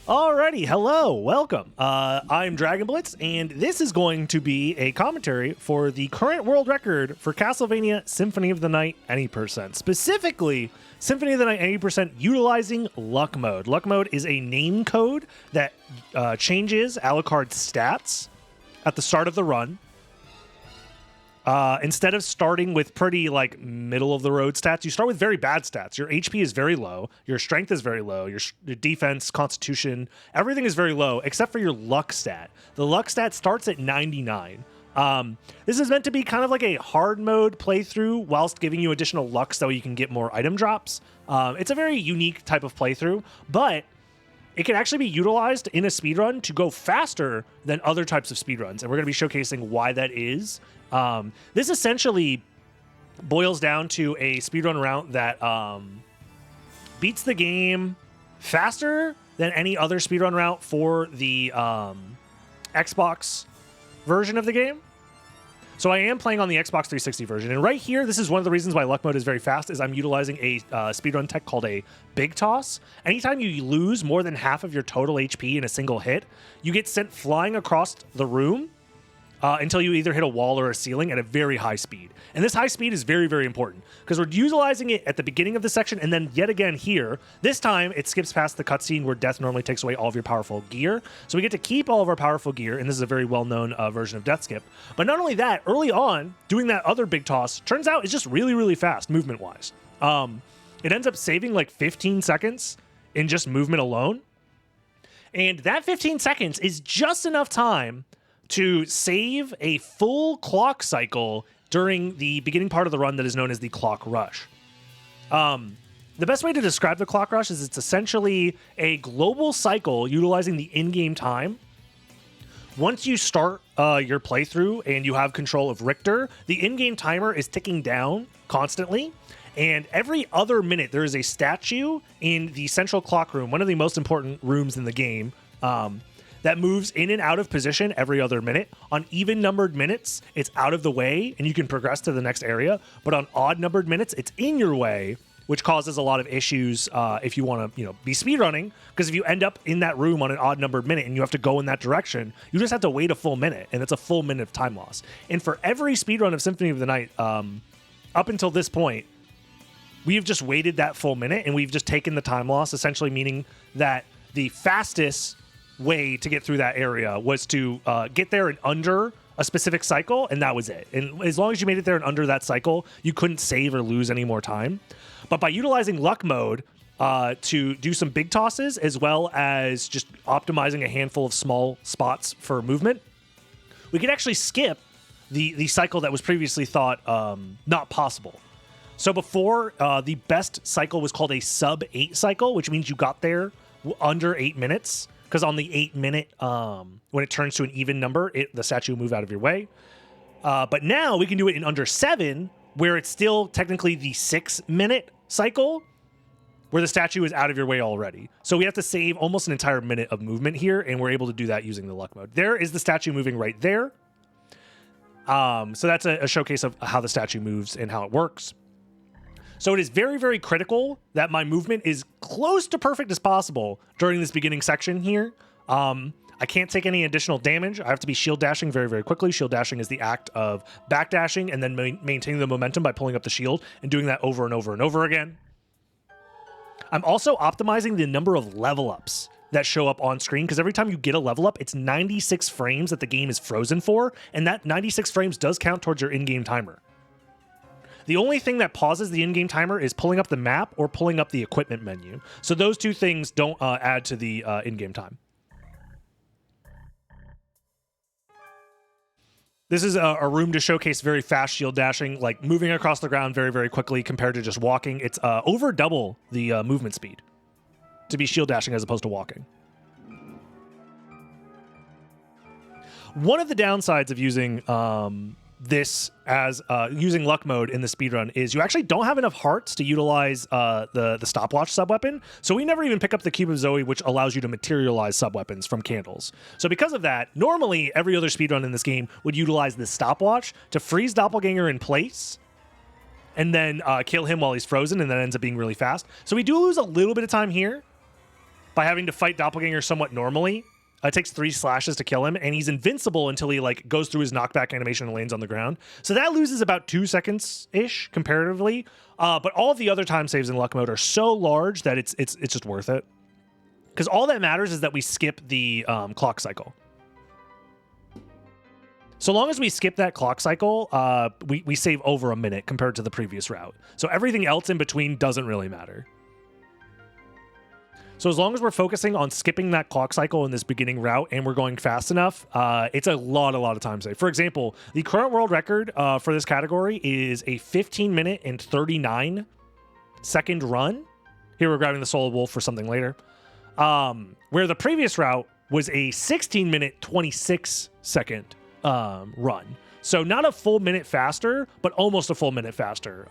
Alrighty, hello, welcome. I'm Dragon Blitz, and this is going to be a commentary for the current world record for Castlevania Symphony of the Night any percent. Specifically, Symphony of the Night any percent utilizing Luck Mode. Luck Mode is a name code that changes Alucard's stats at the start of the run. Instead of starting with pretty like middle of the road stats, you start with very bad stats. Your HP is very low, your strength is very low, your defense, constitution, everything is very low except for your luck stat. The luck stat starts at 99. This is meant to be kind of like a hard mode playthrough whilst giving you additional luck so you can get more item drops. It's a very unique type of playthrough, but it can actually be utilized in a speedrun to go faster than other types of speedruns, and we're going to be showcasing why that is. This essentially boils down to a speedrun route that beats the game faster than any other speedrun route for the Xbox version of the game. So I am playing on the Xbox 360 version, and right here, this is one of the reasons why Luck Mode is very fast, is I'm utilizing a speedrun tech called a Big Toss. Anytime you lose more than half of your total HP in a single hit, you get sent flying across the room until you either hit a wall or a ceiling at a very high speed. And this high speed is very, very important because we're utilizing it at the beginning of the section, and then yet again here. This time, it skips past the cutscene where death normally takes away all of your powerful gear. So we get to keep all of our powerful gear, and this is a very well-known version of Death Skip. But not only that, early on, doing that other Big Toss turns out is just really, really fast movement-wise. It ends up saving like 15 seconds in just movement alone. And that 15 seconds is just enough time to save a full clock cycle during the beginning part of the run that is known as the Clock Rush. The best way to describe the Clock Rush is it's essentially a global cycle utilizing the in-game time. Once you start your playthrough and you have control of Richter, the in-game timer is ticking down constantly. And every other minute, there is a statue in the central clock room, one of the most important rooms in the game, that moves in and out of position every other minute. On even-numbered minutes, it's out of the way, and you can progress to the next area. But on odd-numbered minutes, it's in your way, which causes a lot of issues if you want to, be speedrunning. Because if you end up in that room on an odd-numbered minute and you have to go in that direction, you just have to wait a full minute, and it's a full minute of time loss. And for every speedrun of Symphony of the Night, up until this point, we have just waited that full minute, and we've just taken the time loss, essentially meaning that the fastest way to get through that area was to get there in under a specific cycle, and that was it. And as long as you made it there in under that cycle, you couldn't save or lose any more time. But by utilizing Luck Mode to do some big tosses, as well as just optimizing a handful of small spots for movement, we could actually skip the cycle that was previously thought not possible. So before, the best cycle was called a sub-8 cycle, which means you got there under 8 minutes. Because on the 8-minute, when it turns to an even number, the statue will move out of your way. But now we can do it in under 7, where it's still technically the 6-minute cycle, where the statue is out of your way already. So we have to save almost an entire minute of movement here, and we're able to do that using the Luck Mode. There is the statue moving right there. So that's a showcase of how the statue moves and how it works. So it is very, very critical that my movement is close to perfect as possible during this beginning section here. I can't take any additional damage. I have to be shield dashing very, very quickly. Shield dashing is the act of backdashing and then maintaining the momentum by pulling up the shield and doing that over and over and over again. I'm also optimizing the number of level ups that show up on screen, because every time you get a level up, it's 96 frames that the game is frozen for, and that 96 frames does count towards your in-game timer. The only thing that pauses the in-game timer is pulling up the map or pulling up the equipment menu. So those two things don't add to the in-game time. This is a room to showcase very fast shield dashing, like moving across the ground very, very quickly compared to just walking. It's over double the movement speed to be shield dashing as opposed to walking. One of the downsides of using this as using Luck Mode in the speedrun is you actually don't have enough hearts to utilize the stopwatch subweapon. So we never even pick up the Cube of Zoe, which allows you to materialize subweapons from candles. So because of that, normally every other speedrun in this game would utilize the stopwatch to freeze Doppelganger in place and then kill him while he's frozen, and that ends up being really fast. So we do lose a little bit of time here. by having to fight Doppelganger somewhat normally. It takes 3 slashes to kill him, and he's invincible until he like goes through his knockback animation and lands on the ground. So that loses about 2 seconds-ish comparatively. But all of the other time saves in luck mode are so large that it's just worth it. Because all that matters is that we skip the clock cycle. So long as we skip that clock cycle, we save over a minute compared to the previous route. So everything else in between doesn't really matter. So as long as we're focusing on skipping that clock cycle in this beginning route and we're going fast enough, it's a lot of time save. For example, the current world record for this category is a 15-minute and 39-second run. Here we're grabbing the Soul of Wolf for something later. Where the previous route was a 16-minute, 26-second run. So not a full minute faster, but almost a full minute faster.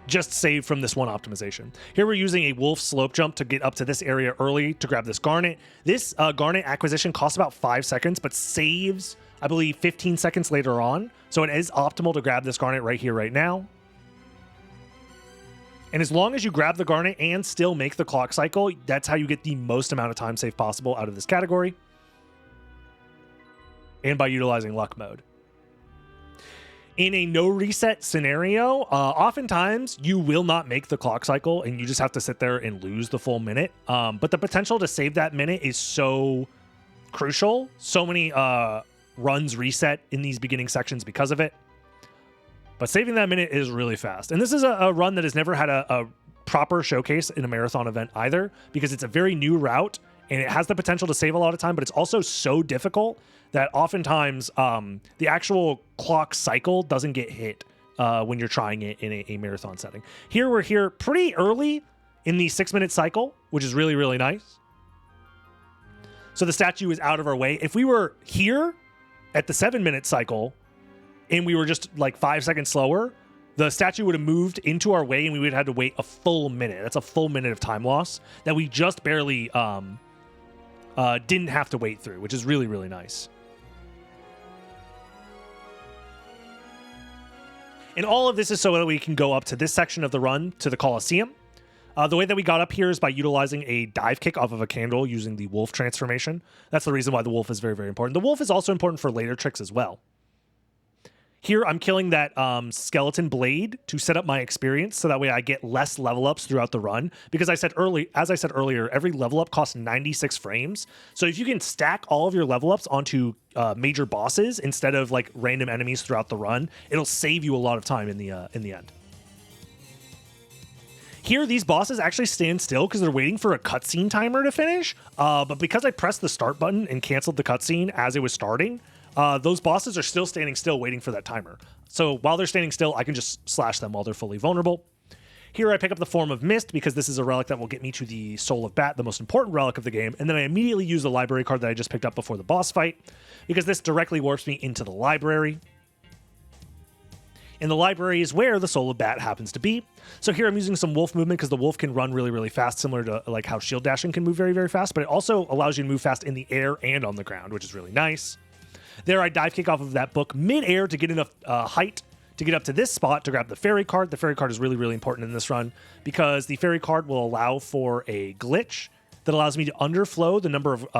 Just saved from this one optimization. Here we're using a wolf slope jump to get up to this area early to grab this Garnet. This Garnet acquisition costs about 5 seconds, but saves, I believe, 15 seconds later on. So it is optimal to grab this Garnet right here, right now. And as long as you grab the Garnet and still make the clock cycle, that's how you get the most amount of time save possible out of this category. And by utilizing luck mode. In a no reset scenario, oftentimes you will not make the clock cycle and you just have to sit there and lose the full minute. But the potential to save that minute is so crucial. So many runs reset in these beginning sections because of it. But saving that minute is really fast. And this is a run that has never had a proper showcase in a marathon event either, because it's a very new route and it has the potential to save a lot of time, but it's also so difficult that oftentimes the actual clock cycle doesn't get hit when you're trying it in a marathon setting. Here we're here pretty early in the 6-minute cycle, which is really, really nice. So the statue is out of our way. If we were here at the 7-minute cycle and we were just like 5 seconds slower, the statue would have moved into our way and we would have had to wait a full minute. That's a full minute of time loss that we just barely didn't have to wait through, which is really, really nice. And all of this is so that we can go up to this section of the run to the Colosseum. The way that we got up here is by utilizing a dive kick off of a candle using the wolf transformation. That's the reason why the wolf is very, very important. The wolf is also important for later tricks as well. Here, I'm killing that skeleton blade to set up my experience so that way I get less level ups throughout the run. Because as I said earlier, every level up costs 96 frames. So if you can stack all of your level ups onto major bosses instead of like random enemies throughout the run, it'll save you a lot of time in the end. Here, these bosses actually stand still because they're waiting for a cutscene timer to finish. But because I pressed the start button and canceled the cutscene as it was starting, those bosses are still standing still waiting for that timer. So while they're standing still, I can just slash them while they're fully vulnerable. Here I pick up the Form of Mist because this is a relic that will get me to the Soul of Bat, the most important relic of the game. And then I immediately use the library card that I just picked up before the boss fight because this directly warps me into the library. And the library is where the Soul of Bat happens to be. So here I'm using some wolf movement because the wolf can run really, really fast, similar to like how shield dashing can move very, very fast. But it also allows you to move fast in the air and on the ground, which is really nice. There I dive kick off of that book mid-air to get enough height to get up to this spot to grab the fairy card. The fairy card is really, really important in this run because the fairy card will allow for a glitch that allows me to underflow the number of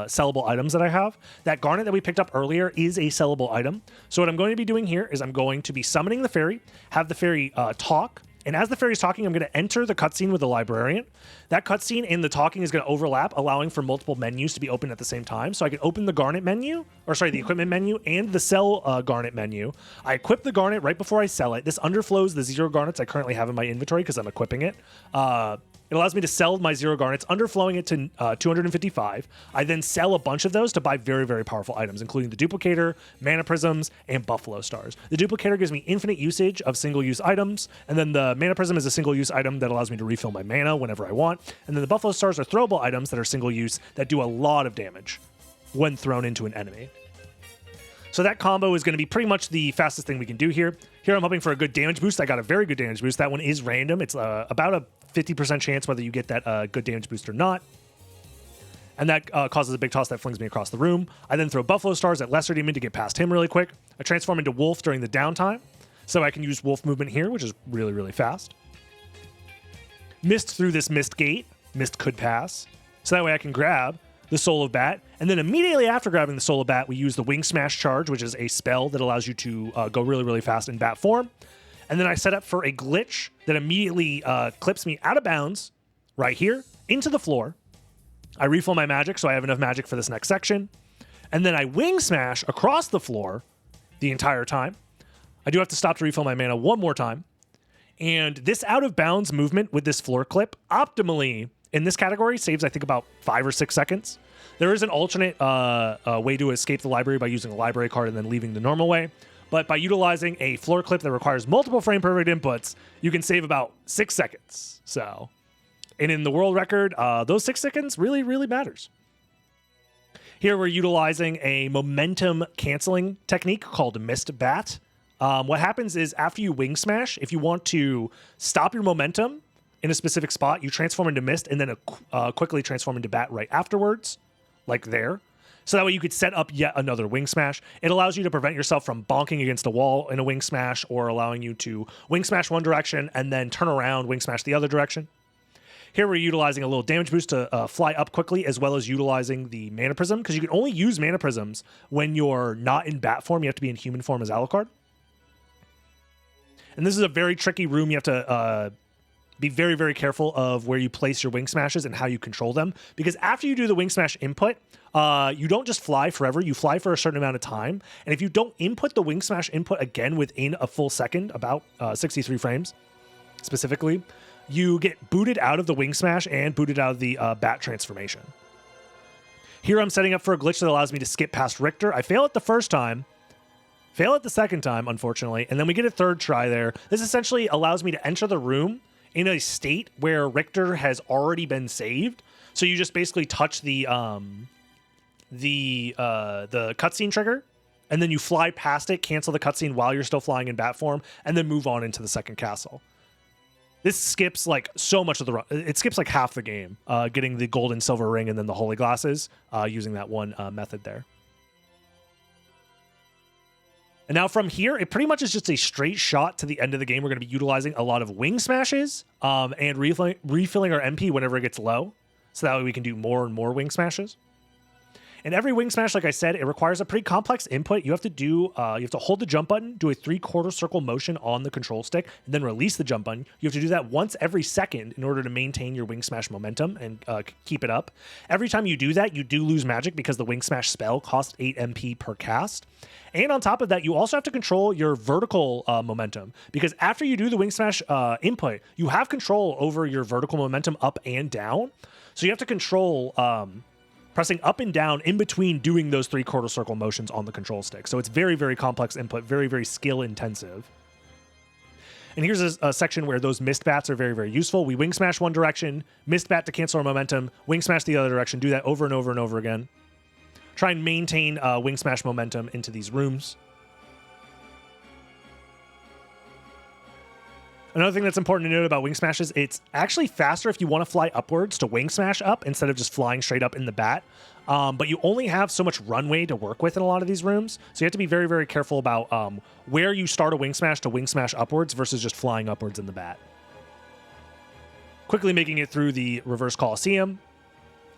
sellable items that I have. That Garnet that we picked up earlier is a sellable item. So what I'm going to be doing here is I'm going to be summoning the fairy, have the fairy talk, and as the fairy's talking, I'm going to enter the cutscene with the librarian. That cutscene and the talking is going to overlap, allowing for multiple menus to be open at the same time. So I can open the Garnet menu, or sorry, the equipment menu and the sell Garnet menu. I equip the Garnet right before I sell it. This underflows the 0 Garnets I currently have in my inventory because I'm equipping it. It allows me to sell my 0 Garnets, underflowing it to 255. I then sell a bunch of those to buy very, very powerful items, including the Duplicator, Mana Prisms, and Buffalo Stars. The Duplicator gives me infinite usage of single-use items, and then the Mana Prism is a single-use item that allows me to refill my mana whenever I want. And then the Buffalo Stars are throwable items that are single-use that do a lot of damage when thrown into an enemy. So that combo is going to be pretty much the fastest thing we can do here. Here I'm hoping for a good damage boost. I got a very good damage boost. That one is random. It's about a 50% chance whether you get that good damage boost or not. And that causes a big toss that flings me across the room. I then throw Buffalo Stars at Lesser Demon to get past him really quick. I transform into Wolf during the downtime, so I can use Wolf movement here, which is really, really fast. Mist through this Mist Gate Mist could pass. So that way I can grab the Soul of Bat. And then immediately after grabbing the Soul of Bat, we use the Wing Smash Charge, which is a spell that allows you to go really, really fast in bat form. And then I set up for a glitch that immediately clips me out of bounds right here into the floor. I refill my magic, so I have enough magic for this next section. And then I Wing Smash across the floor the entire time. I do have to stop to refill my mana one more time. And this out of bounds movement with this floor clip optimally in this category saves, I think, about 5 or 6 seconds. There is an alternate way to escape the library by using a library card and then leaving the normal way. But by utilizing a floor clip that requires multiple frame perfect inputs, you can save about 6 seconds. So, and in the world record, those 6 seconds really, really matters. Here we're utilizing a momentum canceling technique called Mist Bat. What happens is after you Wing Smash, if you want to stop your momentum in a specific spot, you transform into Mist and then quickly transform into Bat right afterwards, like there. So that way you could set up yet another Wing Smash. It allows you to prevent yourself from bonking against a wall in a Wing Smash, or allowing you to Wing Smash one direction and then turn around, Wing Smash the other direction. Here we're utilizing a little damage boost to fly up quickly, as well as utilizing the Mana Prism, because you can only use Mana Prisms when you're not in bat form. You have to be in human form as Alucard. And this is a very tricky room. You have to be very, very careful of where you place your Wing Smashes and how you control them. Because after you do the Wing Smash input, you don't just fly forever. You fly for a certain amount of time. And if you don't input the Wing Smash input again within a full second, about 63 frames specifically, you get booted out of the Wing Smash and booted out of the Bat transformation. Here I'm setting up for a glitch that allows me to skip past Richter. I fail it the first time. Fail it the second time, unfortunately. And then we get a third try there. This essentially allows me to enter the room in a state where Richter has already been saved. So you just basically touch the cutscene trigger, and then you fly past it, cancel the cutscene while you're still flying in bat form, and then move on into the second castle. This skips like so much of the run. It skips like half the game, getting the gold and silver ring and then the holy glasses using that one method there. And now from here, it pretty much is just a straight shot to the end of the game. We're going to be utilizing a lot of Wing Smashes and refilling our MP whenever it gets low. So that way we can do more and more Wing Smashes. And every Wing Smash, like I said, it requires a pretty complex input. You have to hold the jump button, do a 3/4 circle motion on the control stick, and then release the jump button. You have to do that once every second in order to maintain your Wing Smash momentum and keep it up. Every time you do that, you do lose magic because the Wing Smash spell costs 8 MP per cast. And on top of that, you also have to control your vertical momentum, because after you do the Wing Smash input, you have control over your vertical momentum up and down. So you have to control pressing up and down in between doing those 3/4 circle motions on the control stick. So it's very, very complex input, very, very skill intensive. And here's a section where those Mist Bats are very, very useful. We Wing Smash one direction, Mist Bat to cancel our momentum, Wing Smash the other direction, do that over and over and over again. Try and maintain Wing Smash momentum into these rooms. Another thing that's important to note about Wing Smashes, it's actually faster if you want to fly upwards to Wing Smash up instead of just flying straight up in the bat. But you only have so much runway to work with in a lot of these rooms. So you have to be very, very careful about where you start a Wing Smash to Wing Smash upwards versus just flying upwards in the bat. Quickly making it through the Reverse Coliseum.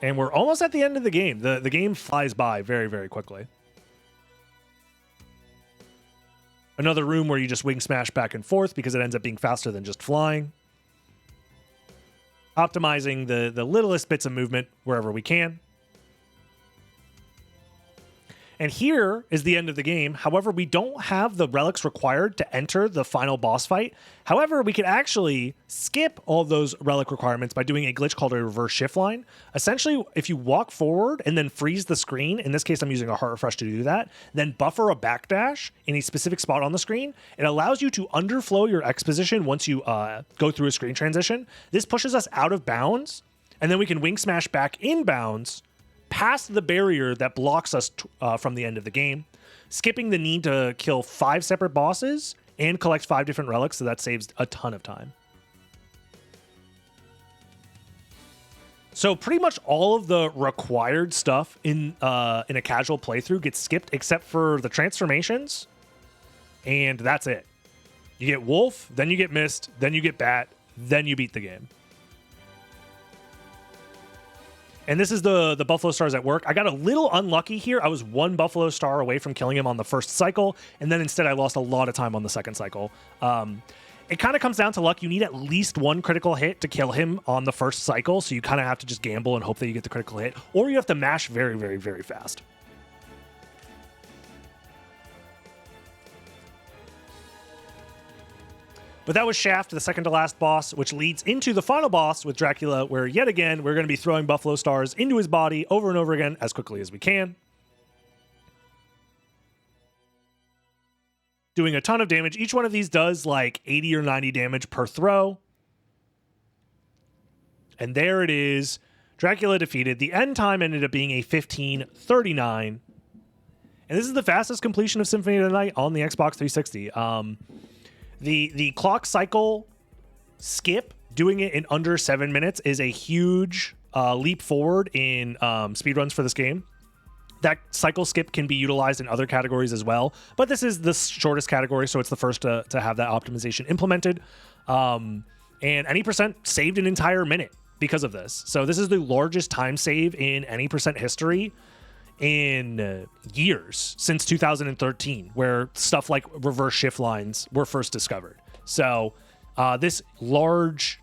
And we're almost at the end of the game. The game flies by very, very quickly. Another room where you just Wing Smash back and forth because it ends up being faster than just flying. Optimizing the littlest bits of movement wherever we can. And here is the end of the game. However, we don't have the relics required to enter the final boss fight. However, we can actually skip all those relic requirements by doing a glitch called a reverse shift line. Essentially, if you walk forward and then freeze the screen, in this case, I'm using a heart refresh to do that, then buffer a backdash in a specific spot on the screen, it allows you to underflow your X position once you go through a screen transition. This pushes us out of bounds, and then we can Wing Smash back in bounds past the barrier that blocks us from the end of the game, skipping the need to kill 5 separate bosses and collect 5 different relics, so that saves a ton of time. So pretty much all of the required stuff in a casual playthrough gets skipped except for the transformations, and that's it. You get Wolf, then you get Mist, then you get Bat, then you beat the game. And this is the Buffalo Stars at work. I got a little unlucky here. I was 1 Buffalo Star away from killing him on the first cycle, and then instead I lost a lot of time on the second cycle. It kind of comes down to luck. You need at least 1 critical hit to kill him on the first cycle, so you kind of have to just gamble and hope that you get the critical hit, or you have to mash very, very, very fast. But that was Shaft, the second to last boss, which leads into the final boss with Dracula, where yet again, we're going to be throwing Buffalo Stars into his body over and over again as quickly as we can. Doing a ton of damage. Each one of these does like 80 or 90 damage per throw. And there it is. Dracula defeated. The end time ended up being a 15:39. And this is the fastest completion of Symphony of the Night on the Xbox 360. The clock cycle skip, doing it in under 7 minutes, is a huge leap forward in speedruns for this game. That cycle skip can be utilized in other categories as well, but this is the shortest category, so it's the first to have that optimization implemented. And any percent saved an entire minute because of this. So this is the largest time save in any percent history in years, since 2013, where stuff like reverse shift lines were first discovered. So this large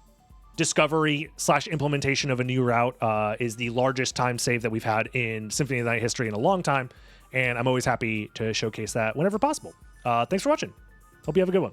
discovery / implementation of a new route is the largest time save that we've had in Symphony of the Night history in a long time, and I'm always happy to showcase that whenever possible. Thanks for watching. Hope you have a good one.